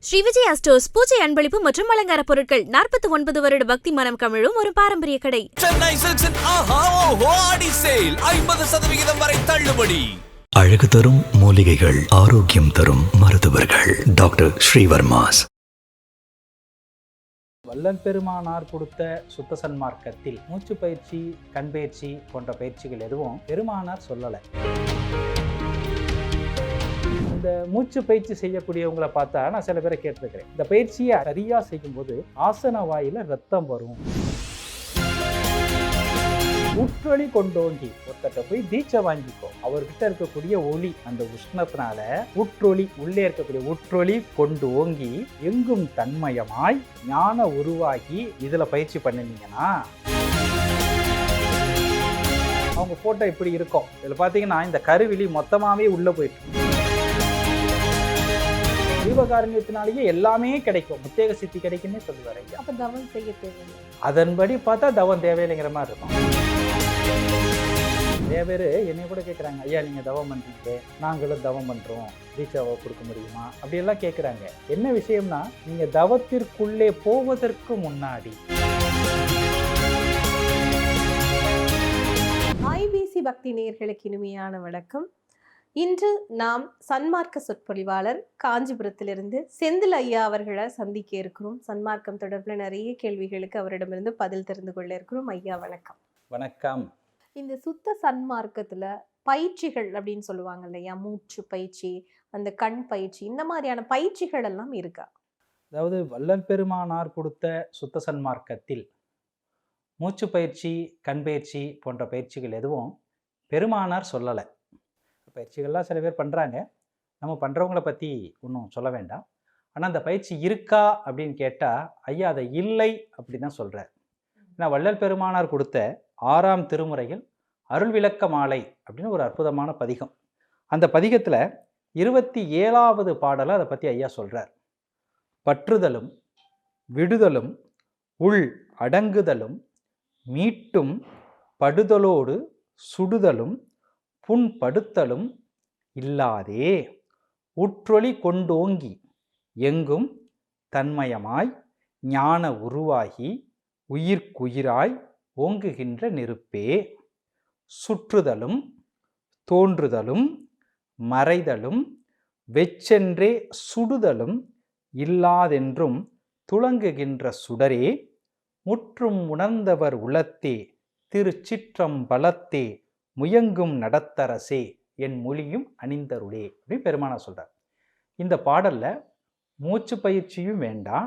Sri Vijaya stores பூஜை அன்பளிப்பு மற்றும் அலங்கார பொருட்கள் 49 வருட பக்தி மனம் கமிழும் ஒரு பாரம்பரிய கடை. சென்னை சில்க்ஸின் ஆஹா ஓஹோ ஆடி சேல் 50% வரை தள்ளுபடி. அழகு தரும் மூலிகைகள், ஆரோக்கியம் தரும் மருத்துவர்கள். டாக்டர் ஸ்ரீவர்மாஸ். வள்ளல் பெருமானார் கொடுத்த சுத்த சன்மார்க்கத்தில் மூச்சு பயிற்சி, கண் பயிற்சி போன்ற பயிற்சிகள் எதுவும் பெருமானார் சொல்லலை. இந்த மூச்சு பயிற்சி செய்யக்கூடியவங்களை பார்த்தா நான் சில பேரை கேட்டிருக்கிறேன், இந்த பயிற்சியை சரியா செய்யும்போது ஆசன வாயில ரத்தம் வரும். உற்றொளி கொண்டோங்கி ஒருத்தட்ட போய் தீட்சை வாங்கிக்கோ, அவர்கிட்ட இருக்கக்கூடிய ஒளி அந்த உஷ்ணத்தினால உற்றொளி, உள்ளே இருக்கக்கூடிய உற்றொளி கொண்டு ஓங்கி எங்கும் தன்மயமாய் ஞான உருவாகி இதுல பயிற்சி பண்ணினீங்கன்னா அவங்க போட்டோ இப்படி இருக்கும். இதுல பாத்தீங்கன்னா இந்த கருவிழி மொத்தமாவே உள்ள போயிட்டு ஜீவகாரண்யத்தினாலேயே எல்லாமே கிடைக்கும், முத்தேக சித்தி கிடைக்குன்னே சொல்லுவார் ஐயா. அப்ப தவம் செய்ய தேவையில்லை, அதன்படி பார்த்தா தவம் தேவையில்லைங்கிற மாதிரி இருக்கும். நிறைய பேர் என்னை கூட கேட்குறாங்க, ஐயா நீங்கள் தவம் பண்ணுறீங்க, நாங்களும் தவம் பண்ணுறோம், தீட்சாவை கொடுக்க முடியுமா அப்படியெல்லாம் கேட்குறாங்க. என்ன விஷயம்னா, நீங்கள் தவத்திற்குள்ளே போவதற்கு முன்னாடி ஐபிசி பக்தி நேயர்களுக்கு இனிமையான வணக்கம். இன்று நாம் சன்மார்க்க சொற்பொழிவாளர் காஞ்சிபுரத்திலிருந்து செந்தில் ஐயா அவர்களை சந்திக்க இருக்கிறோம். சன்மார்க்கம் தொடர்பில் நிறைய கேள்விகளுக்கு அவரிடமிருந்து பதில் தெரிந்து கொள்ள இருக்கிறோம். ஐயா வணக்கம். வணக்கம். இந்த சுத்த சன்மார்க்கத்துல பயிற்சிகள் அப்படின்னு சொல்லுவாங்க இல்லையா, மூச்சு பயிற்சி, அந்த கண் பயிற்சி, இந்த மாதிரியான பயிற்சிகள் எல்லாம் இருக்கா? அதாவது வள்ளல் பெருமானார் கொடுத்த சுத்த சன்மார்க்கத்தில் மூச்சு பயிற்சி, கண் பயிற்சி போன்ற பயிற்சிகள் எதுவும் பெருமானார் சொல்லலை. பயிற்சிகள்லாம் சில பேர் பண்ணுறாங்க, நம்ம பண்ணுறவங்கள பற்றி ஒன்றும் சொல்ல வேண்டாம். ஆனால் அந்த பயிற்சி இருக்கா அப்படின்னு கேட்டால் ஐயா அதை இல்லை அப்படி தான் சொல்கிறார். ஏன்னா வள்ளல் பெருமானார் கொடுத்த 6ஆம் திருமுறையில் அருள் விளக்க மாலை அப்படின்னு ஒரு அற்புதமான பதிகம். அந்த பதிகத்தில் 27வது பாடலை அதை பற்றி ஐயா சொல்கிறார். பற்றுதலும் விடுதலும் உள் அடங்குதலும் மீட்டும் படுதலோடு சுடுதலும் புண்படுத்தலும் இல்லாதே உற்றொளி கொண்டோங்கி எங்கும் தன்மயமாய் ஞான உருவாகி உயிர்க்குயிராய் ஓங்குகின்ற நெருப்பே. சுற்றுதலும் தோன்றுதலும் மறைதலும் வெச்சென்றே சுடுதலும் இல்லாதென்றும் துளங்குகின்ற சுடரே. முற்றும் உணர்ந்தவர் உளத்தே திருச்சிற்றம்பலத்தே முயங்கும் நடத்தரசே என் மொழியும் அணிந்தருளே அப்படின்னு பெருமானா சொல்றார். இந்த பாடல்ல மூச்சு பயிற்சியும் வேண்டாம்,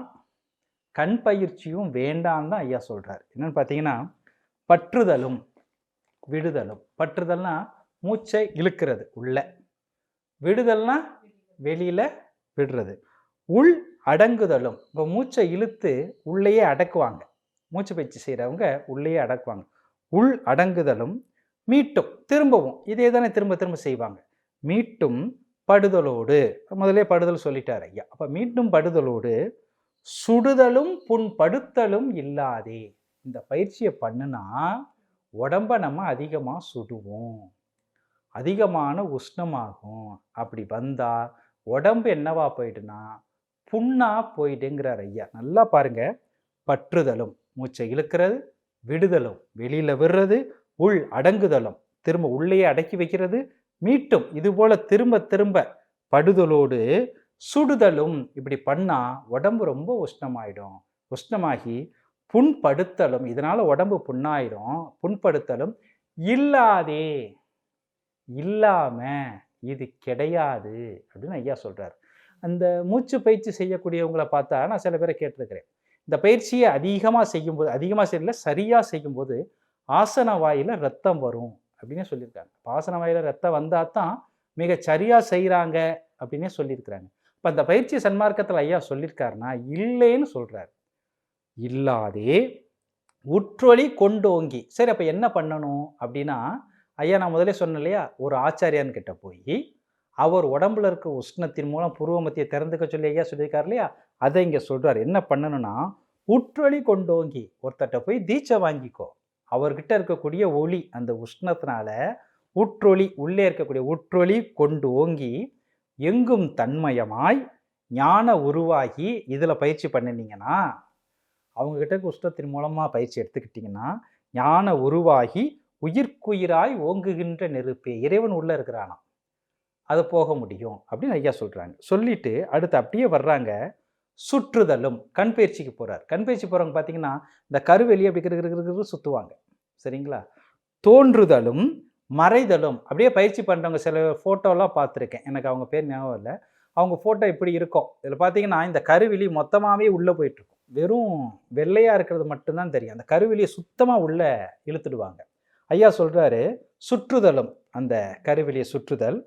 கண் பயிற்சியும் வேண்டாம் தான் ஐயா சொல்றார். என்னன்னு பார்த்தீங்கன்னா, பற்றுதலும் விடுதலும். பற்றுதல்னா மூச்சை இழுக்கிறது உள்ள, விடுதல்னா வெளியில விடுறது. உள் அடங்குதலும், இப்போ மூச்சை இழுத்து உள்ளேயே அடக்குவாங்க, மூச்சு பயிற்சி செய்கிறவங்க உள்ளேயே அடக்குவாங்க. உள் அடங்குதலும் மீட்டும், திரும்பவும் இதே தானே திரும்ப திரும்ப செய்வாங்க. மீட்டும் படுதலோடு, முதலே படுதல் சொல்லிட்டார் ஐயா. அப்போ மீட்டும் படுதலோடு சுடுதலும் புண்படுத்தலும் இல்லாதே. இந்த பயிற்சியை பண்ணுனா உடம்ப நம்ம அதிகமாக சுடுவோம், அதிகமான உஷ்ணமாகும். அப்படி வந்தா உடம்பு என்னவா போயிடுனா புண்ணா போயிடுங்கிறார் ஐயா. நல்லா பாருங்க, பற்றுதலும் மூச்சை இழுக்கிறது, விடுதலும் வெளியில விடுறது, உள் அடங்குதலும் திரும்ப உள்ளேயே அடக்கி வைக்கிறது, மீட்டும் இது போல திரும்ப திரும்ப படுதலோடு சுடுதலும். இப்படி பண்ணா உடம்பு ரொம்ப உஷ்ணமாயிடும், உஷ்ணமாகி புண்படுத்தலும், இதனால உடம்பு புண்ணாயிடும், புண்படுத்தலும் இல்லாதே, இல்லாம இது கிடையாது அப்படின்னு ஐயா சொல்றாரு. அந்த மூச்சு பயிற்சி செய்யக்கூடியவங்களை பார்த்தா நான் சில பேரை கேட்டிருக்கிறேன், இந்த பயிற்சியை அதிகமாக செய்யும்போது, அதிகமாக செய்யல சரியா செய்யும்போது ஆசன வாயில ரத்தம் வரும் அப்படின்னே சொல்லியிருக்காங்க. ஆசன வாயில ரத்தம் வந்தா தான் மிக சரியா செய்கிறாங்க அப்படின்னே சொல்லியிருக்கிறாங்க. இப்போ அந்த பயிற்சி சன்மார்க்கத்தில் ஐயா சொல்லியிருக்காருன்னா இல்லைன்னு சொல்றாரு. இல்லாதே உற்றொளி கொண்டோங்கி. சரி, அப்போ என்ன பண்ணணும் அப்படின்னா, ஐயா நான் முதலே சொன்னேன் இல்லையா, ஒரு ஆச்சாரியான் கிட்ட போய் அவர் உடம்புல இருக்க உஷ்ணத்தின் மூலம் புருவ மத்தியை திறந்துக்க சொல்லி ஐயா சொல்லியிருக்காரு இல்லையா, அதை இங்கே சொல்றாரு. என்ன பண்ணணும்னா, உற்றொளி கொண்டோங்கி ஒருத்தட்ட போய் தீட்சை வாங்கிக்கோ, அவர்கிட்ட இருக்கக்கூடிய ஒளி அந்த உஷ்ணத்தினால உற்றொளி, உள்ளே இருக்கக்கூடிய உற்றொளி கொண்டு ஓங்கி எங்கும் தன்மயமாய் ஞான உருவாகி இதில் பயிற்சி பண்ணினீங்கன்னா, அவங்கக்கிட்ட உஷ்டத்தின் மூலமாக பயிற்சி எடுத்துக்கிட்டிங்கன்னா, ஞான உருவாகி உயிர்க்குயிராய் ஓங்குகின்ற நெருப்பே, இறைவன் உள்ளே இருக்கிறானா, அது போக முடியும் அப்படின்னு ஐயா சொல்கிறாங்க. சொல்லிட்டு அடுத்து அப்படியே வர்றாங்க, சுற்றுதலும். கண் பயிற்சிக்கு போகிறார். கண் பயிற்சி போகிறவங்க பார்த்தீங்கன்னா இந்த கருவெளியை அப்படி கிரு சுற்றுவாங்க. சரிங்களா? தோன்றுதலும் மறைதலும். அப்படியே பயிற்சி பண்ணுறவங்க சில ஃபோட்டோலாம் பார்த்துருக்கேன், எனக்கு அவங்க பேர் ஞாபகம் இல்லை. அவங்க ஃபோட்டோ இப்படி இருக்கும். இதில் பார்த்தீங்கன்னா இந்த கருவிழி மொத்தமாகவே உள்ளே போயிட்டுருக்கும். வெறும் வெள்ளையாக இருக்கிறது மட்டும்தான் தெரியும். அந்த கருவிழியை சுத்தமாக உள்ளே இழுத்துடுவாங்க. ஐயா சொல்கிறாரு, சுற்றுதலும், அந்த கருவிழியை சுற்றுதல்,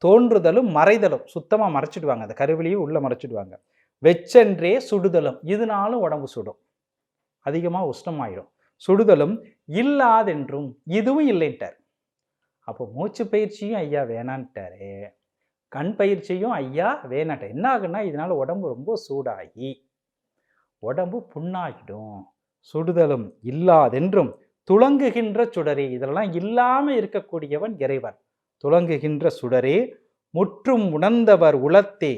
தோன்றுதலும் மறைதலும், சுத்தமாக மறைச்சிடுவாங்க. அந்த கருவிழியும் உள்ளே மறைச்சிடுவாங்க. வெச்சென்றே சுடுதலும், இதனாலும் உடம்பு சுடும், அதிகமாக உஷ்ணமாயிடும். சுடுதலும் இல்லாதென்றும், இதுவும் இல்லைன்ட்டார். அப்போ மூச்சு பயிற்சியும் ஐயா வேணான்ட்டாரு, கண் பயிற்சியும் ஐயா வேணான்ட்டார். என்ன ஆகுன்னா இதனால உடம்பு ரொம்ப சூடாகி உடம்பு புண்ணாகிடும். சுடுதலும் இல்லாதென்றும் துளங்குகின்ற சுடரே, இதெல்லாம் இல்லாமல் இருக்கக்கூடியவன் இறைவன். துளங்குகின்ற சுடரே முற்றும் உணர்ந்தவர் உளத்தே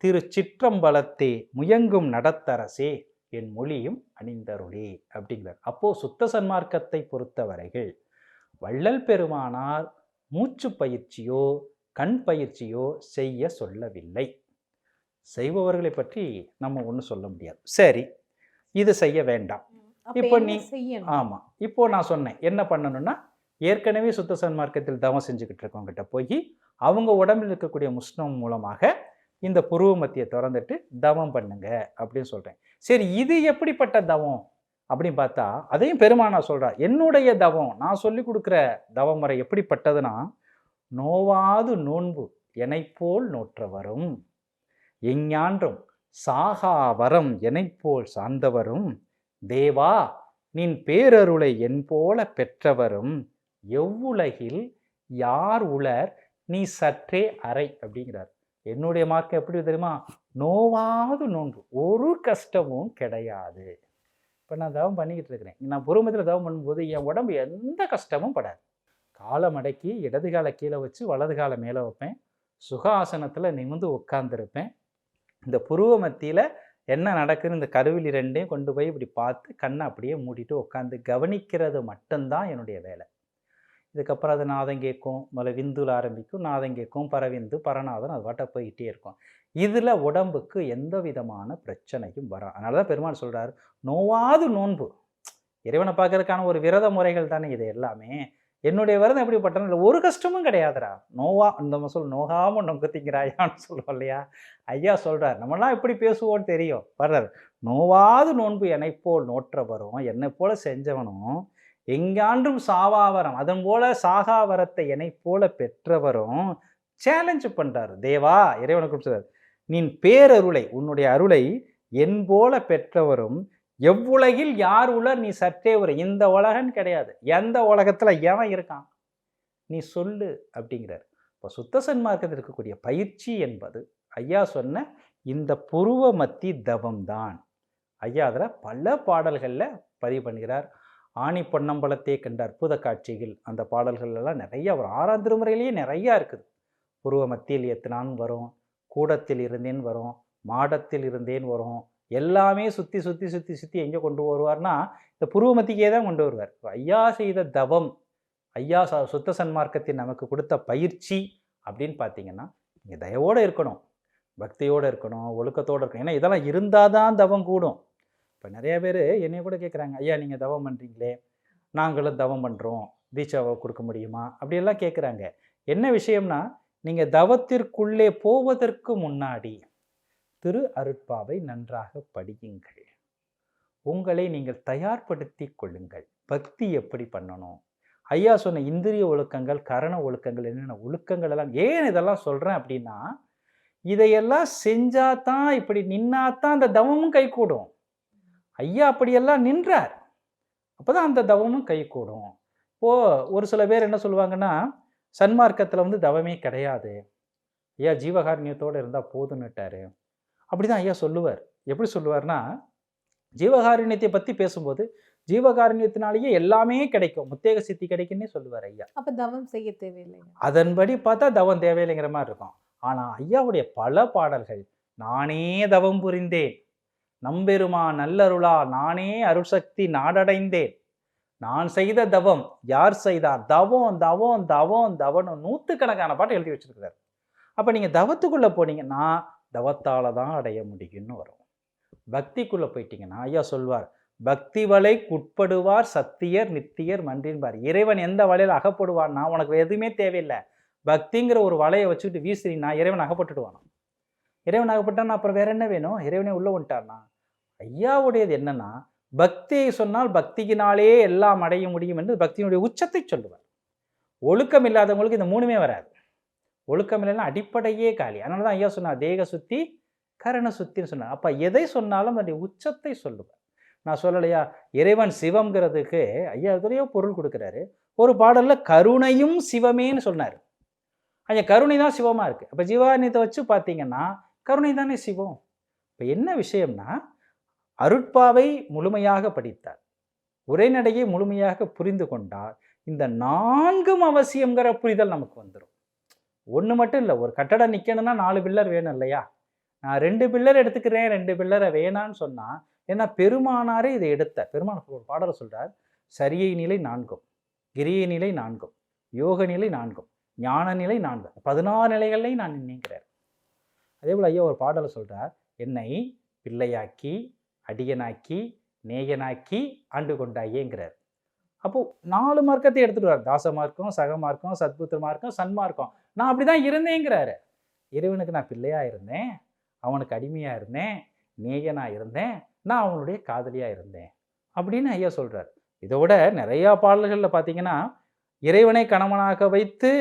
திருச்சிற்றம்பலத்தே முயங்கும் நடத்தரசே என் மொழியும் அணிந்தருளே அப்படிங்கிறார். அப்போ சுத்த சன்மார்க்கத்தை பொறுத்தவரைகள் வள்ளல் பெருமானார் மூச்சு பயிற்சியோ கண் பயிற்சியோ செய்ய சொல்லவில்லை. செய்பவர்களை பற்றி நம்ம ஒன்றும் சொல்ல முடியாது. சரி, இது செய்ய வேண்டாம். இப்போ நீ ஆமாம், இப்போ நான் சொன்னேன் என்ன பண்ணணும்னா, ஏற்கனவே சுத்த சன்மார்க்கத்தில் தவம் செஞ்சுக்கிட்டு இருக்கவங்ககிட்ட போய் அவங்க உடம்பில் இருக்கக்கூடிய முஷ்ணம் மூலமாக இந்த புருவ மத்தியை திறந்துட்டு தவம் பண்ணுங்க அப்படின்னு சொல்கிறேன். சரி, இது எப்படிப்பட்ட தவம் அப்படின்னு பார்த்தா அதையும் பெருமானா சொல்கிறார். என்னுடைய தவம், நான் சொல்லி கொடுக்குற தவமுறை எப்படிப்பட்டதுன்னா, நோவாது நோன்பு எனைப்போல் நோற்றவரும், எஞ்ஞான்றும் சாகா வரம் எனைப்போல் சார்ந்தவரும், தேவா நின் பேரருளை என் போல பெற்றவரும், எவ்வுலகில் யார் உளர் நீ சற்றே அறை அப்படிங்கிறார். என்னுடைய மார்க்கம் எப்படி தெரியுமா, நோவாது நோன்பு, ஒரு கஷ்டமும் கிடையாது. இப்போ நான் தவம் பண்ணிக்கிட்டு இருக்கிறேன், நான் புருவமத்தில் தவம் பண்ணும்போது என் உடம்பு எந்த கஷ்டமும் படாது. காலை மடக்கி இடது காலை கீழே வச்சு வலது காலை மேலே வைப்பேன், சுகாசனத்தில் நிமிர்ந்து உட்கார்ந்துருப்பேன். இந்த புருவ மத்தியில் என்ன நடக்குதுன்னு இந்த கருவிலி ரெண்டையும் கொண்டு போய் இப்படி பார்த்து கண்ணை அப்படியே மூடிட்டு உட்காந்து கவனிக்கிறது மட்டும்தான் என்னுடைய வேலை. இதுக்கப்புறம் அது நாதம் கேட்கும், முதல்ல விந்துல ஆரம்பிக்கும், நாதம் கேட்கும், பரவிந்து பரநாதம், அது வாட்ட போயிட்டே இருக்கும். இதில் உடம்புக்கு எந்த விதமான பிரச்சனையும் வரும். அதனால தான் பெருமாள் சொல்கிறார், நோவாது நோன்பு. இறைவனை பார்க்கறதுக்கான ஒரு விரத முறைகள் தானே இது எல்லாமே. என்னுடைய விரதம் எப்படிப்பட்டது, இல்லை ஒரு கஷ்டமும் கிடையாதுடா. நோவா இந்த சொல் நோகாமல் நொங்கத்திங்கிறாயான்னு சொல்லுவோம் இல்லையா, ஐயா சொல்கிறார். நம்மளாம் எப்படி பேசுவோன்னு தெரியும். வர்றார், நோவாது நோன்பு என்னைப்போல் நோற்றவரும், என்னை போல செஞ்சவனும், எங்காண்டும் சாவாவரம் அதன் போல சாகாவரத்தை என்னை போல பெற்றவரும் சேலஞ்சு பண்ணுறாரு. தேவா, இறைவனை கூப்பிடுறாரு, நின் பேரருளை, உன்னுடைய அருளை என் போல பெற்றவரும், எவ்வுலகில் யார் உலர் நீ சற்றே உரை. இந்த உலகன்னு கிடையாது, எந்த உலகத்தில் எவன் இருக்கான் நீ சொல்லு அப்படிங்கிறார். இப்போ சுத்த சன்மார்க்கத்தில் இருக்கக்கூடிய பயிற்சி என்பது ஐயா சொன்ன இந்த புருவ மத்தி தவம் தான். ஐயா அதில் பல பாடல்களில் பதிவு பண்ணுகிறார். ஆணி பொன்னம்பலத்தே கண்ட அற்புத காட்சிகள், அந்த பாடல்கள் எல்லாம் நிறைய வரும். 6ஆம் திருமுறையிலேயே நிறையா இருக்குது. புருவ மத்தியில் எத்தினான் வரும், கூடத்தில் இருந்தேன் வரும், மாடத்தில் இருந்தேன் வரும். எல்லாமே சுற்றி சுற்றி சுற்றி சுற்றி எங்கே கொண்டு வருவார்னா இந்த புருவ மத்திக்கே தான் கொண்டு வருவார். ஐயா செய்த தவம், ஐயா சுத்த சன்மார்க்கத்தின் நமக்கு கொடுத்த பயிற்சி அப்படின்னு பார்த்தீங்கன்னா, நீங்கள் தயவோடு இருக்கணும், பக்தியோடு இருக்கணும், ஒழுக்கத்தோடு இருக்கணும். ஏன்னா இதெல்லாம் இருந்தால் தான் தவம் கூடும். இப்போ நிறைய பேர் என்னைய கூட கேட்குறாங்க, ஐயா நீங்கள் தவம் பண்ணுறீங்களே, நாங்களும் தவம் பண்ணுறோம், தீட்சாவை கொடுக்க முடியுமா அப்படியெல்லாம் கேட்குறாங்க. என்ன விஷயம்னா, நீங்கள் தவத்திற்குள்ளே போவதற்கு முன்னாடி திரு அருட்பாவை நன்றாக படியுங்கள், உங்களை நீங்கள் தயார்படுத்தி கொள்ளுங்கள். பக்தி எப்படி பண்ணணும், ஐயா சொன்ன இந்திரிய ஒழுக்கங்கள், கரண ஒழுக்கங்கள், என்னென்ன ஒழுக்கங்கள் எல்லாம் ஏன் இதெல்லாம் சொல்கிறேன் அப்படின்னா, இதையெல்லாம் செஞ்சாதான், இப்படி நின்னாதான் அந்த தவமும் கைகூடும். ஐயா அப்படியெல்லாம் நின்றார், அப்போதான் அந்த தவமும் கைகூடும். இப்போது ஒரு சில பேர் என்ன சொல்லுவாங்கன்னா, சன்மார்க்கத்தில் தவமே கிடையாது, ஐயா ஜீவகாருண்யத்தோடு இருந்தால் போதுன்னுட்டாரு. அப்படி தான் ஐயா சொல்லுவார். எப்படி சொல்லுவார்னா, ஜீவகாருண்யத்தை பற்றி பேசும்போது ஜீவகாருண்யத்தினாலேயே எல்லாமே கிடைக்கும், முத்தேக சித்தி கிடைக்குன்னே சொல்லுவார் ஐயா. அப்போ தவம் செய்ய தேவையில்லை, அதன்படி பார்த்தா தவம் தேவையில்லைங்கிற மாதிரி இருக்கும். ஆனால் ஐயாவுடைய பல பாடல்கள் நானே தவம் புரிந்தேன், நம்பெருமா நல்லருளா நானே அருள்சக்தி நாடடைந்தேன், நான் செய்த தவம் யார் செய்தார், தவம் தவம் தவம் தவம் நூற்றுக்கணக்கான பாட்டு எழுதி வச்சிருக்கிறார். அப்போ நீங்கள் தவத்துக்குள்ளே போனீங்கன்னா தவத்தால் தான் அடைய முடியும்னு வரும். பக்திக்குள்ளே போயிட்டீங்கன்னா ஐயா சொல்வார், பக்தி வலைக்குட்படுவார் சத்தியர் நித்தியர் மன்றின்பார். இறைவன் எந்த வலையில் அகப்படுவான்னா உனக்கு எதுவுமே தேவையில்லை, பக்திங்கிற ஒரு வலையை வச்சுக்கிட்டு வீசுறீங்கன்னா இறைவன் அகப்பட்டுடுவானா. இறைவன் அகப்பட்டான்னா அப்புறம் வேற என்ன வேணும்? இறைவனே உள்ள வந்துட்டார்னா. ஐயாவுடையது என்னன்னா, பக்தியை சொன்னால் பக்தியினாலே எல்லாம் அடைய முடியும் என்று பக்தியினுடைய உச்சத்தை சொல்லுவார். ஒழுக்கம் இல்லாதவங்களுக்கு இந்த மூணுமே வராது. ஒழுக்கம் இல்லைன்னா அடிப்படையே காலி. அதனால தான் ஐயா சொன்னார், தேக சுத்தி கரண சுத்தின்னு சொன்னார். அப்போ எதை சொன்னாலும் அதனுடைய உச்சத்தை சொல்லுவார். நான் சொல்லலையா, இறைவன் சிவம்ங்கிறதுக்கு ஐயா எதுலையோ பொருள் கொடுக்குறாரு. ஒரு பாடலில் கருணையும் சிவமேன்னு சொன்னார். ஐயா கருணை தான் சிவமாக இருக்குது. அப்போ ஜீவானியத்தை வச்சு பார்த்தீங்கன்னா கருணை தானே சிவம். இப்போ என்ன விஷயம்னா, அருட்பாவை முழுமையாக படித்தார், உரைநடையை முழுமையாக புரிந்து கொண்டால் இந்த 4ம் அவசியங்கிற புரிதல் நமக்கு வந்துடும். ஒன்று மட்டும் இல்லை, ஒரு கட்டடம் நிற்கணும்னா 4 பில்லர் வேணும் இல்லையா? நான் 2 பில்லர் எடுத்துக்கிறேன், 2 பில்லரை வேணான்னு சொன்னால், ஏன்னா பெருமானாரே இதை எடுத்த பெருமான ஒரு பாடலை சொல்கிறார், சரியை நிலை 4ம், கிரியை நிலை 4ம், யோக நிலை 4ம், ஞான நிலை 4, 16 நிலைகளையும் நான் நினைக்கிறேன். அதே போல் ஐயா ஒரு பாடலை சொல்கிறார், என்னை பிள்ளையாக்கி அடியனாக்கி நேயனாக்கி ஆண்டு கொண்டாயேங்கிறார். அப்போது 4 மார்க்கத்தை எடுத்துட்டு வர, தாச மார்க்கம், சக மார்க்கம், சத்புத்திர மார்க்கம், சன்மார்க்கம். நான் அப்படி தான் இருந்தேங்கிறாரு. இறைவனுக்கு நான் பிள்ளையாக இருந்தேன், அவனுக்கு அடிமையாக இருந்தேன், நேயனாக இருந்தேன், நான் அவனுடைய காதலியாக இருந்தேன் அப்படின்னு ஐயா சொல்கிறார். இதோட நிறையா பாடல்களில் பார்த்தீங்கன்னா இறைவனை கணவனாக வைத்து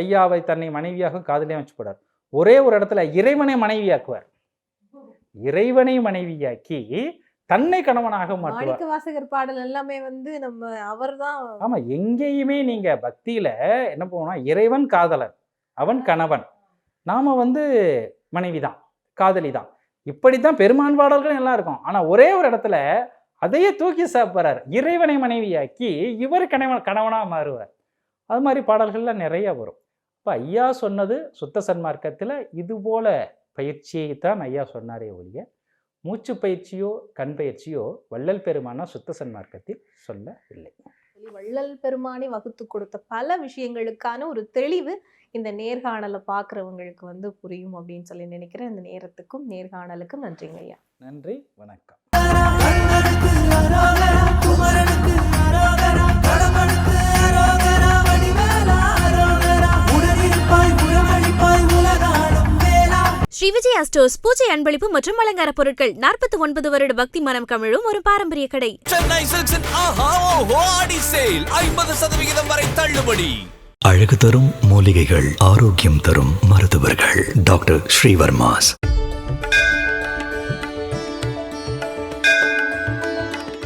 ஐயாவை தன்னை மனைவியாக காதலியாக வச்சு போடார். ஒரே ஒரு இடத்துல இறைவனை மனைவியாக்குவார். இறைவனை மனைவியாக்கி தன்னை கணவனாக மாற்றுவார். வாசகர் பாடல் எல்லாமே வந்து நம்ம அவர்தான். ஆமா, எங்கேயுமே நீங்க பக்தியில என்ன போனா, இறைவன் காதலன், அவன் கணவன், நாம மனைவி தான், காதலி தான். இப்படித்தான் பெருமான் பாடல்கள் எல்லாம் இருக்கும். ஆனா ஒரே ஒரு இடத்துல அதையே தூக்கி சாப்பிட்றார், இறைவனை மனைவியாக்கி இவர் கணவனா மாறுவார். அது மாதிரி பாடல்கள்லாம் நிறைய வரும். இப்போ ஐயா சொன்னது சுத்த சன்மார்க்கத்தில் இது போல பயிற்சியை தான் ஐயா சொன்னாரே ஒழிய, மூச்சு பயிற்சியோ கண் பயிற்சியோ வள்ளல் பெருமானா சுத்த சன்மார்க்கத்தில் சொல்லவில்லை. வள்ளல் பெருமானே வகுத்து கொடுத்த பல விஷயங்களுக்கான ஒரு தெளிவு இந்த நேர்காணலை பார்க்குறவங்களுக்கு புரியும் அப்படின்னு சொல்லி நினைக்கிறேன். இந்த நேரத்துக்கும் நேர்காணலுக்கும் நன்றிங்க ஐயா. நன்றி, வணக்கம். ஸ்ரீ விஜயா ஸ்டோர்ஸ் பூஜை அன்பளிப்பு மற்றும் அலங்கார பொருட்கள். 49 வருட பக்தி மனம் கமிழும் ஒரு பாரம்பரிய கடை. சென்னை சில்க்ஸின் ஆஹா ஓஹோ ஆடி சேல் 50% வரை தள்ளுபடி. அழகு தரும் மூலிகைகள், ஆரோக்கியம் தரும் மருத்துவர்கள். டாக்டர் ஸ்ரீவர்மாஸ்.